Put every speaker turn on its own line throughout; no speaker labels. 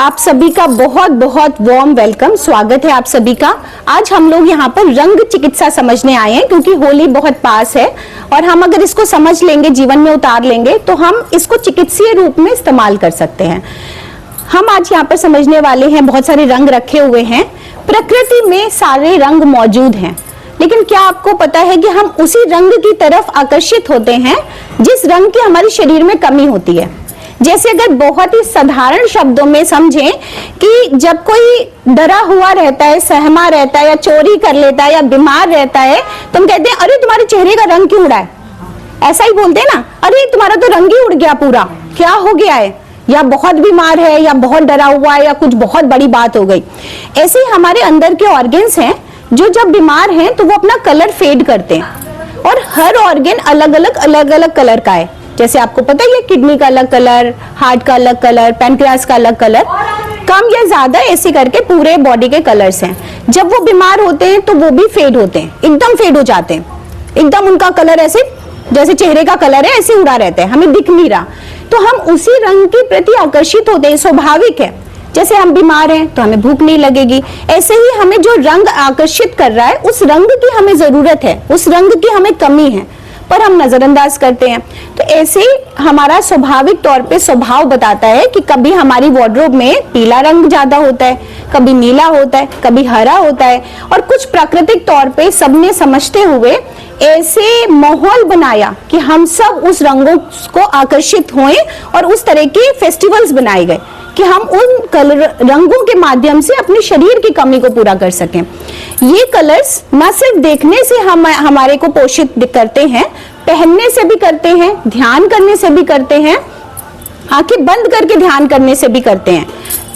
आप सभी का बहुत बहुत वार्म वेलकम, स्वागत है आप सभी का। आज हम लोग यहाँ पर रंग चिकित्सा समझने आए हैं क्योंकि होली बहुत पास है और हम अगर इसको समझ लेंगे, जीवन में उतार लेंगे तो हम इसको चिकित्सीय रूप में इस्तेमाल कर सकते हैं। हम आज यहाँ पर समझने वाले हैं, बहुत सारे रंग रखे हुए हैं। प्रकृति में सारे रंग मौजूद हैं, लेकिन क्या आपको पता है कि हम उसी रंग की तरफ आकर्षित होते हैं जिस रंग की हमारे शरीर में कमी होती है। जैसे अगर बहुत ही साधारण शब्दों में समझें कि जब कोई डरा हुआ रहता है, सहमा रहता है या चोरी कर लेता है या बीमार रहता है तो हम कहते हैं अरे तुम्हारे चेहरे का रंग क्यों उड़ा है, ऐसा ही बोलते हैं ना, अरे तुम्हारा तो रंग ही उड़ गया पूरा, क्या हो गया है, या बहुत बीमार है या बहुत डरा हुआ है या कुछ बहुत बड़ी बात हो गई। ऐसे ही हमारे अंदर के ऑर्गन्स हैं जो जब बीमार हैं तो वो अपना कलर फेड करते हैं और हर ऑर्गन अलग अलग कलर का है। जैसे आपको पता है किडनी का अलग कलर, हार्ट का अलग कलर, पैनक्रियास का अलग कलर, कम या ज्यादा ऐसे करके पूरे बॉडी के कलर्स हैं। जब वो बीमार होते हैं तो वो भी फेड होते हैं, एकदम फेड हो जाते हैं, एकदम उनका कलर ऐसे जैसे चेहरे का कलर है ऐसे उड़ा रहता है, हमें दिख नहीं रहा, तो हम उसी रंग के प्रति आकर्षित होते हैं, स्वाभाविक है। जैसे हम बीमार हैं तो हमें भूख नहीं लगेगी, ऐसे ही हमें जो रंग आकर्षित कर रहा है उस रंग की हमें जरूरत है, उस रंग की हमें कमी है पर हम नजरअंदाज करते हैं। तो ऐसे ही हमारा स्वाभाविक तौर पे स्वभाव बताता है कि कभी हमारी वार्डरोब में पीला रंग ज्यादा होता है, कभी नीला होता है, कभी हरा होता है, और कुछ प्राकृतिक तौर पे सबने समझते हुए ऐसे माहौल बनाया कि हम सब उस रंगों को आकर्षित होएं और उस तरह के फेस्टिवल्स बनाए गए कि हम उन कलर रंगों के माध्यम से अपने शरीर की कमी को पूरा कर सकें। ये कलर्स न सिर्फ देखने से हमारे को पोषित करते हैं, पहनने से भी करते हैं, ध्यान करने से भी करते हैं, आंखें बंद करके ध्यान करने से भी करते हैं,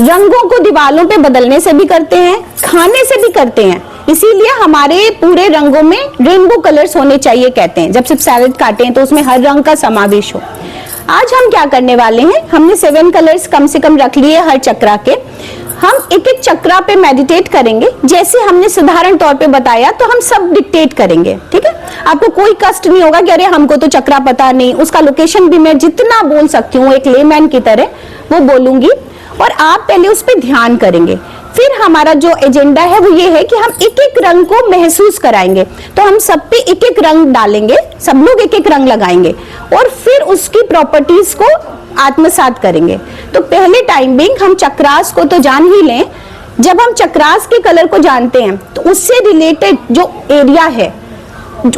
रंगों को दीवारों पे बदलने से भी करते हैं, खाने से भी करते हैं। इसीलिए हमारे पूरे रंगों में रेनबो कलर्स होने चाहिए कहते हैं। जब सिर्फ सैलेड काटें तो उसमें हर रंग का समावेश हो। आज हम क्या करने वाले हैं, हमने 7 कलर्स कम से कम रख लिए हर चक्रा के। हम एक एक चक्रा पे मेडिटेट करेंगे, जैसे हमने साधारण तौर पे बताया तो हम सब डिक्टेट करेंगे, ठीक है। आपको कोई कष्ट नहीं होगा कि अरे हमको तो चक्रा पता नहीं, उसका लोकेशन भी मैं जितना बोल सकती हूँ एक लेमैन की तरह वो बोलूंगी, और आप पहले उस पर ध्यान करेंगे। फिर हमारा जो एजेंडा है वो ये है कि हम एक एक रंग को महसूस कराएंगे, तो हम सब पे एक एक रंग डालेंगे, सब लोग एक एक रंग लगाएंगे और फिर उसकी प्रॉपर्टीज को आत्मसात करेंगे। तो पहले टाइम बिंग हम चक्रास को तो जान ही लें। जब हम चक्रास के कलर को जानते हैं तो उससे रिलेटेड जो एरिया है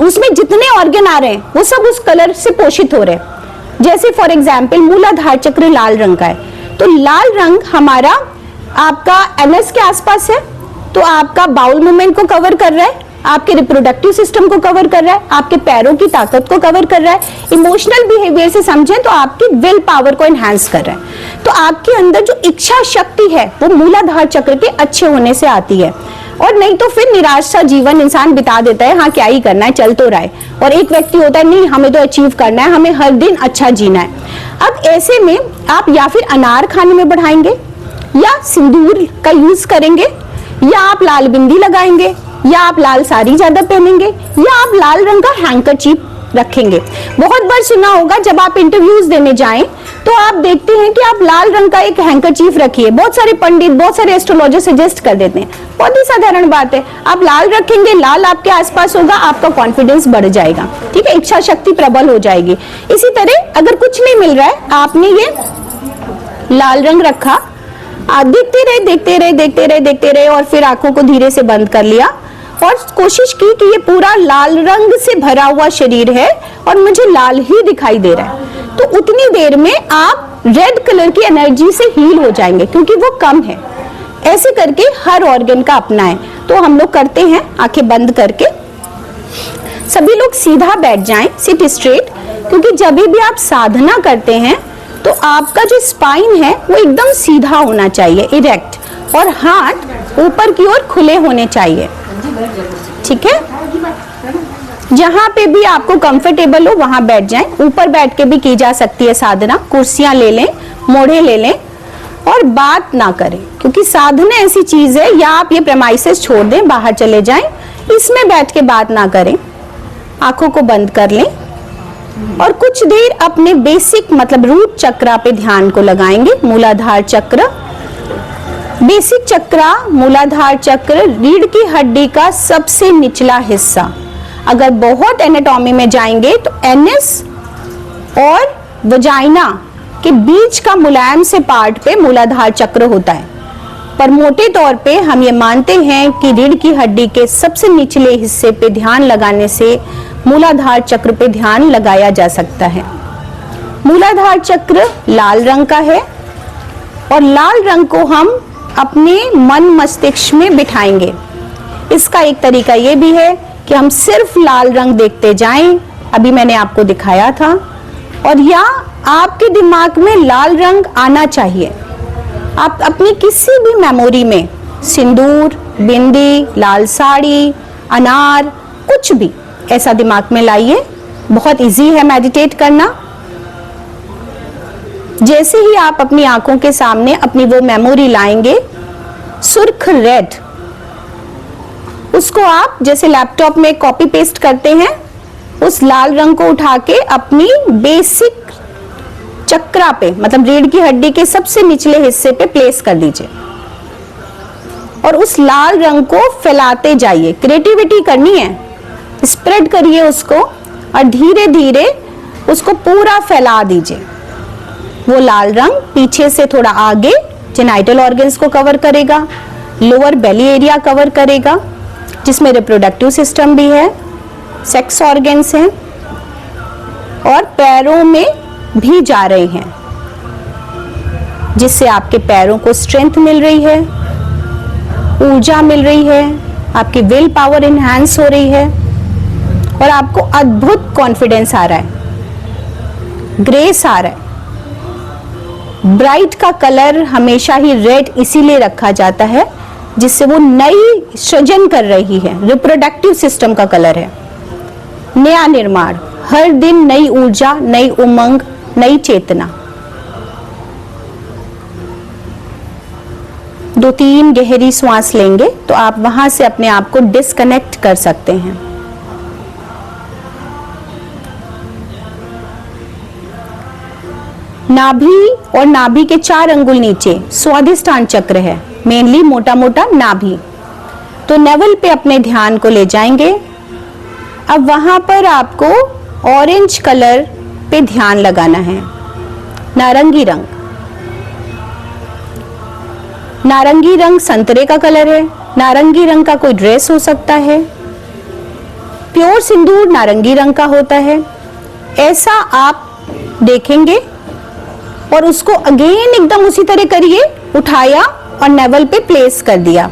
उसमें जितने ऑर्गन आ रहे हैं वो सब उस कलर से पोषित हो रहे हैं। जैसे फॉर एग्जाम्पल मूलाधार चक्र लाल रंग का है, तो लाल रंग हमारा आपका एनएस के आसपास है, तो आपका बाउल मूवमेंट को कवर कर रहा है, आपके रिप्रोडक्टिव सिस्टम को कवर कर रहा है, आपके पैरों की ताकत को कवर कर रहा है, इमोशनल बिहेवियर से समझें तो आपकी विल पावर को एनहांस कर रहा है। तो आपके अंदर जो इच्छा शक्ति है वो मूलाधार चक्र के अच्छे होने से आती है, और नहीं तो फिर निराश सा जीवन इंसान बिता देता है, हाँ क्या ही करना है, चल तो रहा है। और एक व्यक्ति होता है नहीं हमें तो अचीव करना है, हमें हर दिन अच्छा जीना है। अब ऐसे में आप या फिर अनार खाने में बढ़ाएंगे, या सिंदूर का यूज करेंगे, या आप लाल बिंदी लगाएंगे, या आप लाल साड़ी ज्यादा पहनेंगे, या आप लाल रंग का हैंकरचीफ रखेंगे। बहुत बार सुना होगा जब आप इंटरव्यूज देने जाएं तो आप देखते हैं कि आप लाल रंग का एक हैंकरचीफ रखिए। बहुत सारे पंडित, बहुत सारे एस्ट्रोलॉजर सजेस्ट कर देते हैं, बहुत ही साधारण बात है, आप लाल रखेंगे, लाल आपके आसपास होगा, आपका कॉन्फिडेंस बढ़ जाएगा, ठीक है, इच्छा शक्ति प्रबल हो जाएगी। इसी तरह अगर कुछ नहीं मिल रहा है, आपने ये लाल रंग रखा, देखते रहे और फिर आंखों को धीरे से बंद कर लिया और कोशिश की कि ये पूरा लाल रंग से भरा हुआ शरीर है और मुझे लाल ही दिखाई दे रहा है। तो उतनी देर में आप रेड कलर की एनर्जी से हील हो जाएंगे क्योंकि वो कम है। ऐसे करके हर ऑर्गन का अपना है। तो हम लोग करते हैं आंखें बंद करके, सभी लोग सीधा बैठ जाएं, सिट स्ट्रेट, क्योंकि जब भी आप साधना करते हैं तो आपका जो स्पाइन है वो एकदम सीधा होना चाहिए, इरेक्ट, और हाथ ऊपर की ओर खुले होने चाहिए, ठीक है। जहां पे भी आपको कंफर्टेबल हो वहां बैठ जाएं। ऊपर बैठ के भी की जा सकती है साधना, कुर्सियां ले लें, मोढ़े ले लें और बात ना करें, क्योंकि साधना ऐसी चीज है, या आप ये प्रेमाइसेस छोड़ दें, बाहर चले जाएं, इसमें बैठ के बात ना करें, आंखों को बंद कर लें और कुछ देर अपने बेसिक मतलब रूट चक्रा पे ध्यान को लगाएंगे। मूलाधार चक्र, बेसिक चक्रा, मूलाधार चक्र, रीढ़ की हड्डी का सबसे निचला हिस्सा। अगर बहुत एनाटॉमी में जाएंगे तो एनएस और वजाइना के बीच का मुलायम से पार्ट पे मूलाधार चक्र होता है, पर मोटे तौर पे हम ये मानते हैं कि रीढ़ की हड्डी के सबसे निचले हिस्से पे ध्यान लगाने से मूलाधार चक्र पे ध्यान लगाया जा सकता है। मूलाधार चक्र लाल रंग का है और लाल रंग को हम अपने मन मस्तिष्क में बिठाएंगे। इसका एक तरीका ये भी है कि हम सिर्फ लाल रंग देखते जाएं, अभी मैंने आपको दिखाया था, और या आपके दिमाग में लाल रंग आना चाहिए। आप अपनी किसी भी मेमोरी में सिंदूर, बिंदी, लाल साड़ी, अनार, कुछ भी ऐसा दिमाग में लाइए। बहुत इजी है मेडिटेट करना। जैसे ही आप अपनी आंखों के सामने अपनी वो मेमोरी लाएंगे, सुर्ख रेड, उसको आप जैसे लैपटॉप में कॉपी पेस्ट करते हैं, उस लाल रंग को उठा के अपनी बेसिक चक्रा पे, मतलब रीढ़ की हड्डी के सबसे निचले हिस्से पे प्लेस कर दीजिए और उस लाल रंग को फैलाते जाइए। क्रिएटिविटी करनी है, स्प्रेड करिए उसको और धीरे धीरे उसको पूरा फैला दीजिए। वो लाल रंग पीछे से थोड़ा आगे जेनाइटल ऑर्गन्स को कवर करेगा, लोअर बेली एरिया कवर करेगा, जिसमें रिप्रोडक्टिव सिस्टम भी है, सेक्स ऑर्गन्स हैं, और पैरों में भी जा रहे हैं, जिससे आपके पैरों को स्ट्रेंथ मिल रही है, ऊर्जा मिल रही है, आपकी विल पावर इनहैंस हो रही है और आपको अद्भुत कॉन्फिडेंस आ रहा है, ग्रेस आ रहा है। ब्राइट का कलर हमेशा ही रेड इसीलिए रखा जाता है जिससे वो नई सृजन कर रही है, रिप्रोडक्टिव सिस्टम का कलर है, नया निर्माण, हर दिन नई ऊर्जा, नई उमंग, नई चेतना। 2-3 गहरी सांस लेंगे तो आप वहां से अपने आप को डिस्कनेक्ट कर सकते हैं। नाभि और नाभि के 4 अंगुल नीचे स्वादिष्टान चक्र है, मेनली मोटा मोटा नाभि। तो नेवल पे अपने ध्यान को ले जाएंगे। अब वहां पर आपको ऑरेंज कलर पे ध्यान लगाना है, नारंगी रंग। नारंगी रंग संतरे का कलर है, नारंगी रंग का कोई ड्रेस हो सकता है, प्योर सिंदूर नारंगी रंग का होता है। ऐसा आप देखेंगे और उसको अगेन एकदम उसी तरह करिए, उठाया और नेवल पे प्लेस कर दिया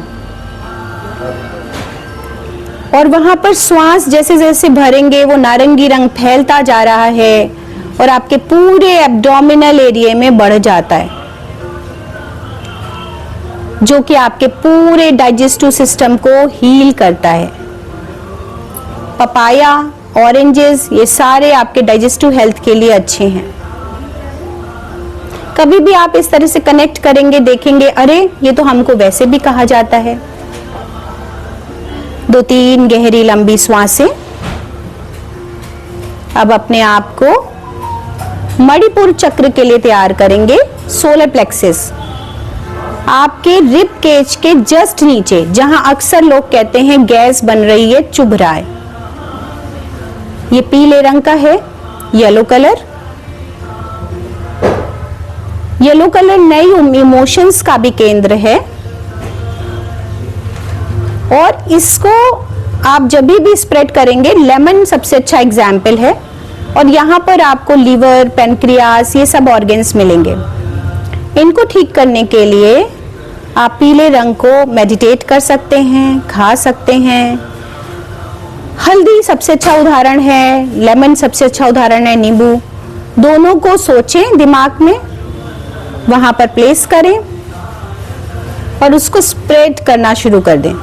और वहां पर श्वास जैसे जैसे भरेंगे वो नारंगी रंग फैलता जा रहा है और आपके पूरे एब्डोमिनल एरिया में बढ़ जाता है, जो कि आपके पूरे डाइजेस्टिव सिस्टम को हील करता है। पपाया, ऑरेंजेस, ये सारे आपके डाइजेस्टिव हेल्थ के लिए अच्छे हैं। कभी भी आप इस तरह से कनेक्ट करेंगे, देखेंगे अरे ये तो हमको वैसे भी कहा जाता है। 2-3 गहरी लंबी सांसें। अब अपने आप को मणिपुर चक्र के लिए तैयार करेंगे। सोलर प्लेक्सस आपके रिब केज के जस्ट नीचे, जहां अक्सर लोग कहते हैं गैस बन रही है, चुभ रहा है, ये पीले रंग का है, येलो कलर। येलो कलर नई इमोशंस का भी केंद्र है और इसको आप जब भी स्प्रेड करेंगे, लेमन सबसे अच्छा एग्जाम्पल है, और यहाँ पर आपको लीवर, पेनक्रियास, ये सब ऑर्गन्स मिलेंगे। इनको ठीक करने के लिए आप पीले रंग को मेडिटेट कर सकते हैं, खा सकते हैं। हल्दी सबसे अच्छा उदाहरण है, लेमन सबसे अच्छा उदाहरण है, नींबू। दोनों को सोचें दिमाग में, वहां पर प्लेस करें और उसको स्प्रेड करना शुरू कर दें।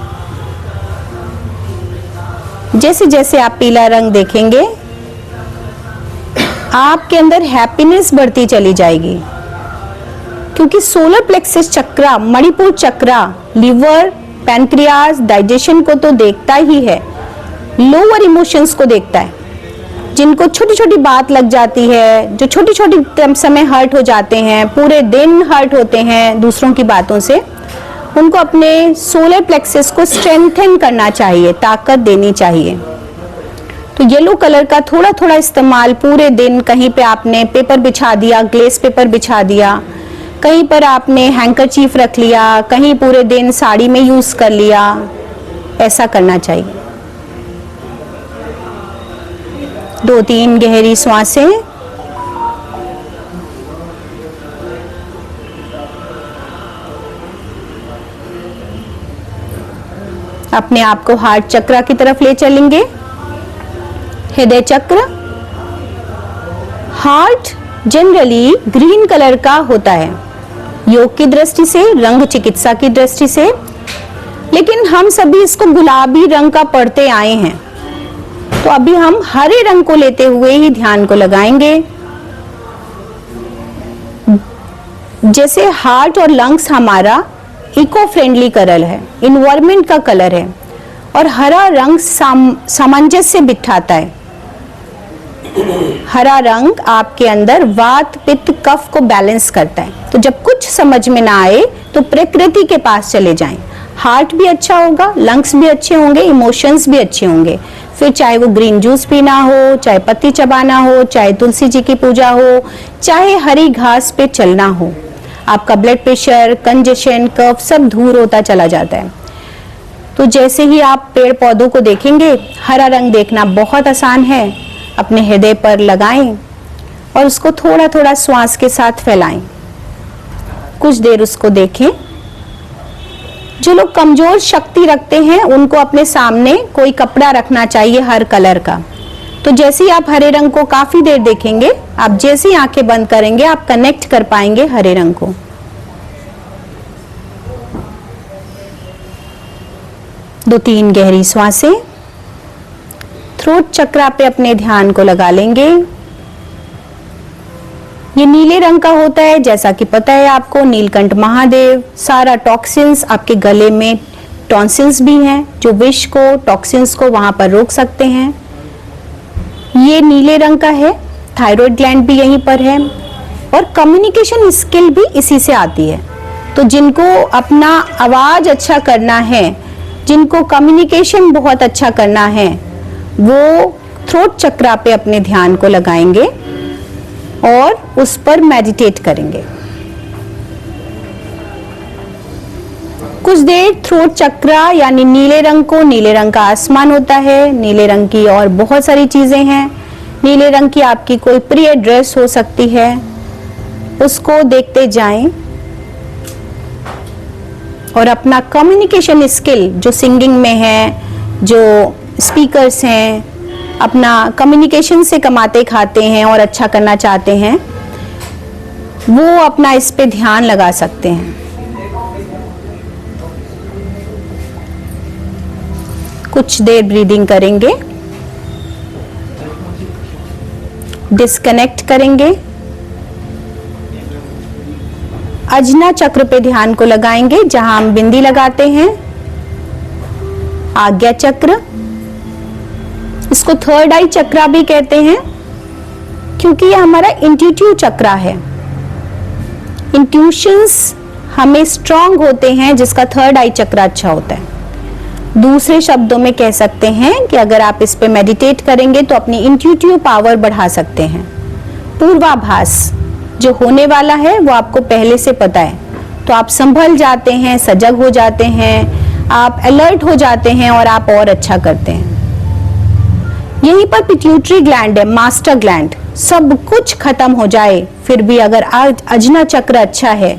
जैसे जैसे आप पीला रंग देखेंगे, आपके अंदर हैप्पीनेस बढ़ती चली जाएगी, क्योंकि सोलर प्लेक्सस चक्रा, मणिपुर चक्रा, लीवर, पैनक्रियास, डाइजेशन को तो देखता ही है, लोअर इमोशंस को देखता है। जिनको छोटी छोटी बात लग जाती है, जो छोटी छोटी समय हर्ट हो जाते हैं, पूरे दिन हर्ट होते हैं दूसरों की बातों से, उनको अपने सोलर प्लेक्सस को स्ट्रेंथन करना चाहिए, ताकत देनी चाहिए। तो येलो कलर का थोड़ा थोड़ा इस्तेमाल पूरे दिन, कहीं पे आपने पेपर बिछा दिया, ग्लेस पेपर बिछा दिया, कहीं पर आपने हैंकरचीफ रख लिया, कहीं पूरे दिन साड़ी में यूज कर लिया, ऐसा करना चाहिए। 2-3 गहरी सांसें। अपने आप को हार्ट चक्र की तरफ ले चलेंगे। हृदय चक्र। हार्ट जनरली ग्रीन कलर का होता है योग की दृष्टि से, रंग चिकित्सा की दृष्टि से, लेकिन हम सभी इसको गुलाबी रंग का पढ़ते आए हैं। तो अभी हम हरे रंग को लेते हुए ही ध्यान को लगाएंगे। जैसे हार्ट और लंग्स हमारा इको फ्रेंडली कलर है, इन्वायरमेंट का कलर है, और हरा रंग सामंजस्य बिठाता है। हरा रंग आपके अंदर वात पित्त कफ को बैलेंस करता है। तो जब कुछ समझ में ना आए तो प्रकृति के पास चले जाएं। हार्ट भी अच्छा होगा, लंग्स भी अच्छे होंगे, इमोशंस भी अच्छे होंगे। फिर चाहे वो ग्रीन जूस पीना हो, चाहे पत्ती चबाना हो, चाहे तुलसी जी की पूजा हो, चाहे हरी घास पे चलना हो, आपका ब्लड प्रेशर, कंजेशन, कफ सब दूर होता चला जाता है। तो जैसे ही आप पेड़ पौधों को देखेंगे, हरा रंग देखना बहुत आसान है। अपने हृदय पर लगाएं और उसको थोड़ा थोड़ा श्वास के साथ फैलाएं। कुछ देर उसको देखें। जो लोग कमजोर शक्ति रखते हैं उनको अपने सामने कोई कपड़ा रखना चाहिए हर कलर का। तो जैसे ही आप हरे रंग को काफी देर देखेंगे, आप जैसे ही आंखें बंद करेंगे आप कनेक्ट कर पाएंगे हरे रंग को। दो तीन गहरी सांसें। थ्रोट चक्र पे अपने ध्यान को लगा लेंगे। ये नीले रंग का होता है, जैसा कि पता है आपको, नीलकंठ महादेव सारा टॉक्सिन्स, आपके गले में टॉन्सिल्स भी हैं जो विष को, टॉक्सिन्स को वहां पर रोक सकते हैं। ये नीले रंग का है। थायराइड ग्लैंड भी यहीं पर है, और कम्युनिकेशन स्किल भी इसी से आती है। तो जिनको अपना आवाज अच्छा करना है, जिनको कम्युनिकेशन बहुत अच्छा करना है, वो थ्रोट चक्र पे अपने ध्यान को लगाएंगे और उस पर मेडिटेट करेंगे। कुछ देर थ्रोट चक्र यानी नीले रंग को, नीले रंग का आसमान होता है, नीले रंग की और बहुत सारी चीजें हैं। नीले रंग की आपकी कोई प्रिय ड्रेस हो सकती है, उसको देखते जाएं और अपना कम्युनिकेशन स्किल जो सिंगिंग में है, जो स्पीकर्स हैं, अपना कम्युनिकेशन से कमाते खाते हैं और अच्छा करना चाहते हैं, वो अपना इस पे ध्यान लगा सकते हैं। कुछ देर ब्रीदिंग करेंगे, डिस्कनेक्ट करेंगे, अजना चक्र पे ध्यान को लगाएंगे जहां हम बिंदी लगाते हैं। आज्ञा चक्र, इसको थर्ड आई चक्र भी कहते हैं क्योंकि ये हमारा इंट्यूटिव चक्र है। इंट्यूशंस हमें स्ट्रांग होते हैं जिसका थर्ड आई चक्र अच्छा होता है। दूसरे शब्दों में कह सकते हैं कि अगर आप इस पे मेडिटेट करेंगे तो अपनी इंट्यूटिव पावर बढ़ा सकते हैं। पूर्वाभास जो होने वाला है वो आपको पहले से पता है, तो आप संभल जाते हैं, सजग हो जाते हैं, आप अलर्ट हो जाते हैं और आप और अच्छा करते हैं। यहीं पर पिट्यूटरी ग्लैंड है, मास्टर ग्लैंड। सब कुछ खत्म हो जाए फिर भी अगर आज अजना चक्र अच्छा है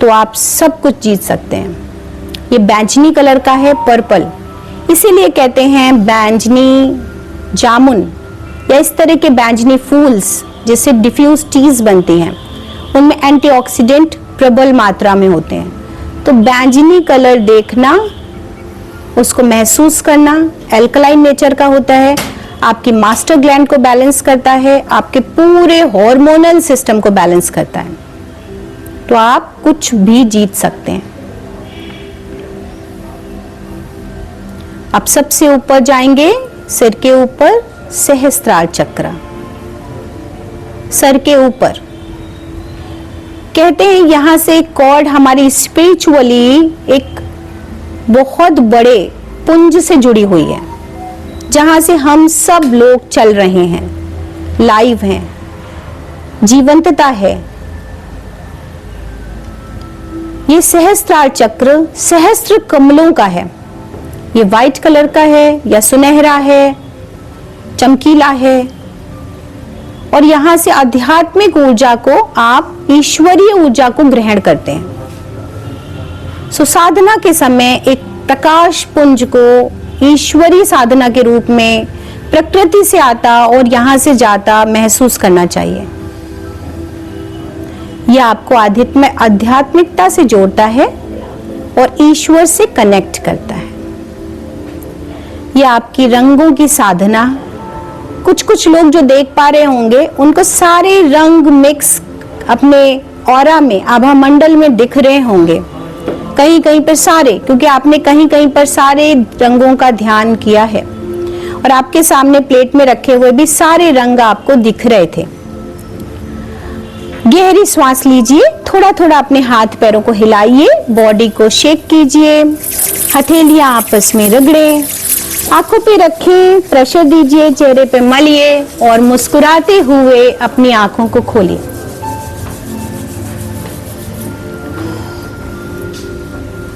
तो आप सब कुछ जीत सकते हैं। ये बैंजनी कलर का है, पर्पल, इसीलिए कहते हैं बैंजनी जामुन या इस तरह के बैंजनी फूल्स जिससे डिफ्यूज टीज बनती हैं, उनमें एंटीऑक्सीडेंट प्रबल मात्रा में होते हैं। तो बैंजनी कलर देखना, उसको महसूस करना, एल्कलाइन नेचर का होता है, आपकी मास्टर ग्लैंड को बैलेंस करता है, आपके पूरे हार्मोनल सिस्टम को बैलेंस करता है। तो आप कुछ भी जीत सकते हैं। अब सबसे ऊपर जाएंगे, सिर के ऊपर सहस्त्रार चक्र, सर के ऊपर। कहते हैं यहाँ से कॉर्ड हमारी स्पिरिचुअली एक बहुत बड़े पुंज से जुड़ी हुई है, जहां से हम सब लोग चल रहे हैं, लाइव हैं, जीवंतता है। ये सहस्त्रार चक्र सहस्त्र कमलों का है। ये वाइट कलर का है या सुनहरा है, चमकीला है, और यहां से आध्यात्मिक ऊर्जा को आप ईश्वरीय ऊर्जा को ग्रहण करते हैं। सो साधना के समय एक प्रकाश पुंज को ईश्वरीय साधना के रूप में प्रकृति से आता और यहां से जाता महसूस करना चाहिए। यह आपको आध्यात्मिकता से जोड़ता है और ईश्वर से कनेक्ट करता है। यह आपकी रंगों की साधना, कुछ लोग जो देख पा रहे होंगे उनको सारे रंग मिक्स अपने ऑरा में, आभा मंडल में दिख रहे होंगे, कहीं कहीं पर सारे, क्योंकि आपने कहीं कहीं पर सारे रंगों का ध्यान किया है और आपके सामने प्लेट में रखे हुए भी सारे रंग आपको दिख रहे थे। गहरी सांस लीजिए, थोड़ा थोड़ा अपने हाथ पैरों को हिलाइए, बॉडी को शेक कीजिए, हथेलियां आपस में रगड़ें, आंखों पे रखें, प्रेशर दीजिए, चेहरे पे मलिए और मुस्कुराते हुए अपनी आंखों को खोलिए।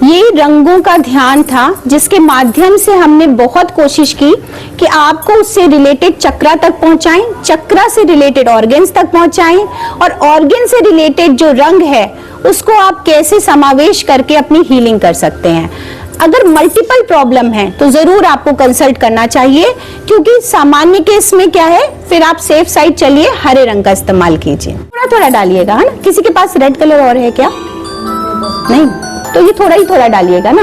ये रंगों का ध्यान था जिसके माध्यम से हमने बहुत कोशिश की कि आपको उससे रिलेटेड चक्रा तक पहुंचाएं, चक्रा से रिलेटेड ऑर्गन्स तक पहुंचाएं, और ऑर्गन से रिलेटेड जो रंग है उसको आप कैसे समावेश करके अपनी हीलिंग कर सकते हैं। अगर मल्टीपल प्रॉब्लम है तो जरूर आपको कंसल्ट करना चाहिए, क्योंकि सामान्य केस में क्या है, फिर आप सेफ साइड चलिए, हरे रंग का इस्तेमाल कीजिए। थोड़ा थोड़ा डालिएगा, है ना। किसी के पास रेड कलर और है क्या? नहीं, तो ये थोड़ा ही थोड़ा डालिएगा ना।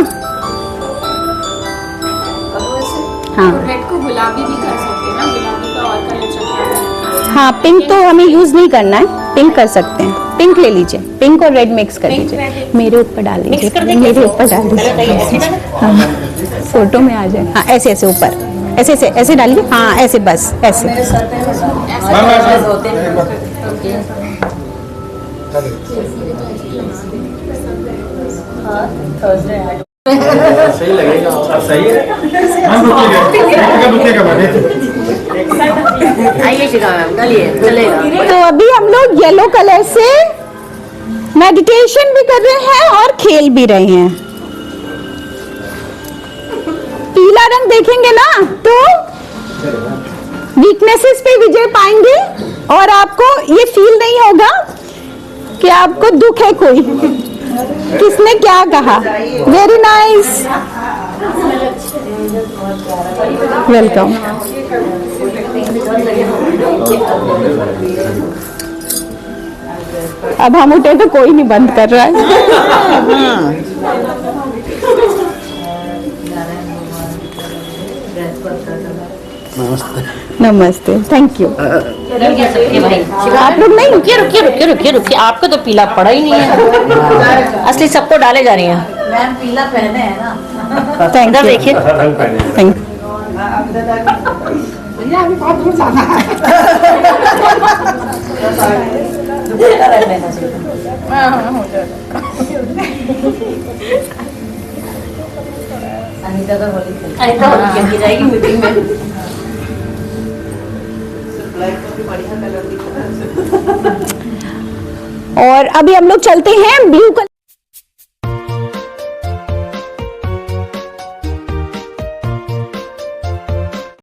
हाँ,
रेड को गुलाबी भी कर सकते हैं ना, गुलाबी का और कलर चक्र है।
हाँ, पिंक तो हमें यूज नहीं करना है, पिंक कर सकते हैं। पिंक ले लीजिए, पिंक और रेड मिक्स कर लीजिए, मेरे ऊपर डाल लीजिए, मेरे ऊपर डाल दीजिए। हाँ, फोटो में आ जाए। हाँ, ऐसे ऐसे ऊपर, ऐसे ऐसे ऐसे डालिए। हाँ, ऐसे, बस ऐसे।
सही लगेगा, सही है।
आइए चलेगा।
तो अभी हम लोग येलो कलर से मेडिटेशन भी कर रहे हैं और खेल भी रहे हैं। पीला रंग देखेंगे ना तो वीकनेसेस पे विजय पाएंगे और आपको ये फील नहीं होगा कि आपको दुख है कोई। किसने क्या कहा? Very nice, welcome. अब हम उठे तो कोई नहीं बंद कर रहा है। नमस्ते, थैंक यू। आप लोग नहीं?
रुकिए, आपको तो पीला पड़ा ही नहीं है। असली सबको डाले जा रही हैं।
मैम पीला पहने है ना।
थैंक यू,
देखिए,
थैंक
अनीता तो होली
खेली जाएगी मीटिंग में।
और अभी हम लोग चलते हैं ब्लू कलर।